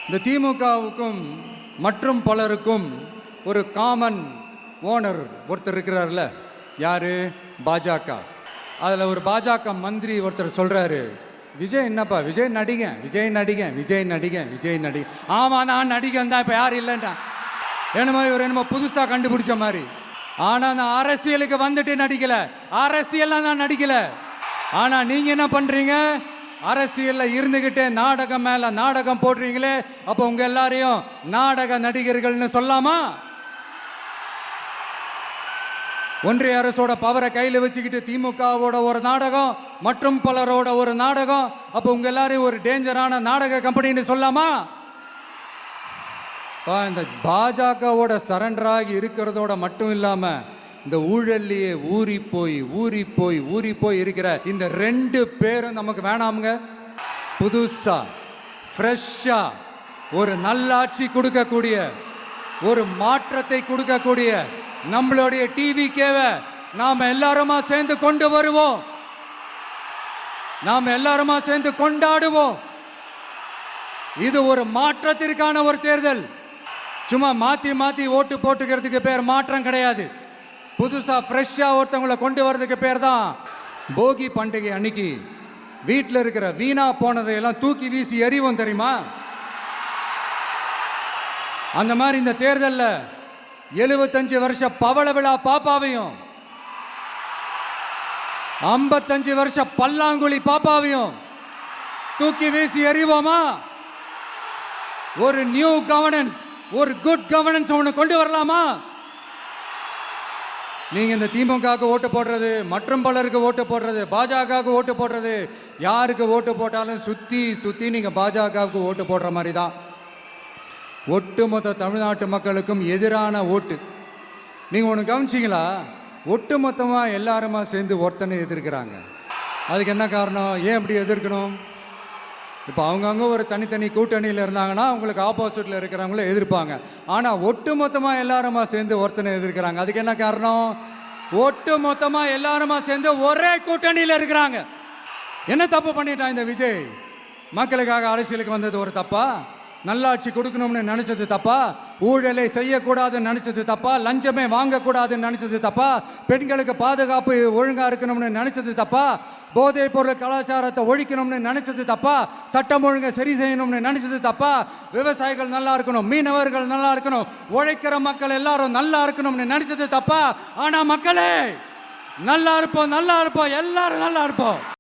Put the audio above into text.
இந்த திமுகவுக்கும் மற்றும் பலருக்கும் ஒரு காமன் ஓனர் ஒருத்தர் இருக்கிறார்ல, யாரு? பாஜக. அதில் ஒரு பாஜக மந்திரி ஒருத்தர் சொல்கிறாரு, விஜய் என்னப்பா, விஜய் நடிங்க, விஜய் நடிங்க, விஜய் நடிங்க, விஜய் நடிங்க. ஆமாம், நான் நடிகன் தான், இப்போ யாரும் இல்லைன்றான். என்னமோ இவர் என்னமோ புதுசாக கண்டுபிடிச்ச மாதிரி. ஆனால் நான் அரசியலுக்கு வந்துட்டு நடிக்கலை, அரசியல்லாம் நான் நடிக்கலை. ஆனால் நீங்கள் என்ன பண்ணுறீங்க? அரசியலில் இருந்துக்கிட்டே நாடகம் மேலே நாடகம் போடுறீங்களே, அப்போ உங்கள் எல்லாரையும் நாடக நடிகர்கள்னு சொல்லாமா? ஒன்றிய அரசோட பவரை கையில் வச்சுக்கிட்டு திமுகவோட ஒரு நாடகம், மற்றும் பலரோட ஒரு நாடகம், அப்போ உங்கள் எல்லாரையும் ஒரு டேஞ்சரான நாடக கம்பெனின்னு சொல்லாமா? இந்த பாஜகவோட சரண்டராகி இருக்கிறதோட மட்டும் இல்லாமல் இந்த ஊழல்லையே ஊறி போய் இருக்கிற இந்த 2 பேரும் நமக்கு வேணாமுங்க. புதுசா ஃப்ரெஷ்ஷா ஒரு நல்லாட்சி கொடுக்கக்கூடிய, ஒரு மாற்றத்தை கொடுக்கக்கூடிய நம்மளுடைய டிவிகேவை நாம் எல்லாருமா சேர்ந்து கொண்டு வருவோம், நாம் எல்லாருமா சேர்ந்து கொண்டாடுவோம். இது ஒரு மாற்றத்திற்கான ஒரு தேர்தல். சும்மா மாற்றி ஓட்டு போட்டுக்கிறதுக்கு பேர் மாற்றம் கிடையாது. புதுசா ஃப்ரெஷ்ஷா ஒருத்தவங்களை கொண்டு வர்றதுக்கு பேர் தான். போகி பண்டிகை அன்னைக்கு வீட்டில் இருக்கிற வீணா போனதையெல்லாம் தூக்கி வீசி எறிவோம், தெரியுமா? அந்த மாதிரி இந்த தேர்தலில் 75 வருஷ பவள விழா பாப்பாவையும் 55 வருஷ பல்லாங்குழி பாப்பாவையும் தூக்கி வீசி எறிவோமா? ஒரு நியூ கவர்னன்ஸ், ஒரு குட் கவர்னன்ஸ் ஒன்று கொண்டு வரலாமா? நீங்க இந்த திமுகவுக்கு ஓட்டு போடுறது, மற்றும் பலருக்கு ஓட்டு போடுறது, பாஜகவுக்கு ஓட்டு போடுறது, யாருக்கு ஓட்டு போட்டாலும் சுத்தி நீங்க பாஜகவுக்கு ஓட்டு போடுற மாதிரி தான். ஒட்டுமொத்த தமிழ்நாட்டு மக்களுக்கும் எதிரான ஓட்டு. நீங்க ஒன்று கவனிச்சிங்களா? ஒட்டுமொத்தமாக எல்லாருமா சேர்ந்து ஒருத்தனை எதிர்க்கிறாங்க. அதுக்கு என்ன காரணம்? ஏன் அப்படி எதிர்க்கணும்? இப்போ அவங்கவுங்க ஒரு தனித்தனி கூட்டணியில் இருந்தாங்கன்னா அவங்களுக்கு ஆப்போசிட்டில் இருக்கிறவங்கள எதிர்ப்பாங்க. ஆனால் ஒட்டு மொத்தமாக எல்லாருமா சேர்ந்து ஒருத்தனை எதிர்க்கிறாங்க. அதுக்கு என்ன காரணம்? ஒட்டு மொத்தமாக எல்லாருமா சேர்ந்து ஒரே கூட்டணியில் இருக்கிறாங்க. என்ன தப்பு பண்ணிட்டான் இந்த விஜய்? மக்களுக்காக அரசியலுக்கு வந்தது ஒரு தப்பா? நல்லாட்சி கொடுக்கணும்னு நினைச்சது தப்பா? ஊழலை செய்யக்கூடாதுன்னு நினைச்சது தப்பா? லஞ்சமே வாங்கக்கூடாதுன்னு நினைச்சது தப்பா? பெண்களுக்கு பாதுகாப்பு ஒழுங்கா இருக்கணும்னு நினைச்சது தப்பா? போதைப் பொருள் கலாச்சாரத்தை ஒழிக்கணும்னு நினைச்சது தப்பா? சட்டம் ஒழுங்கை சரி செய்யணும்னு நினைச்சது தப்பா? விவசாயிகள் நல்லா இருக்கணும், மீனவர்கள் நல்லா இருக்கணும், உழைக்கிற மக்கள் எல்லாரும் நல்லா இருக்கணும்னு நினைச்சது தப்பா? ஆனா மக்களே, நல்லா இருப்போம், எல்லாரும் நல்லா இருப்போம்.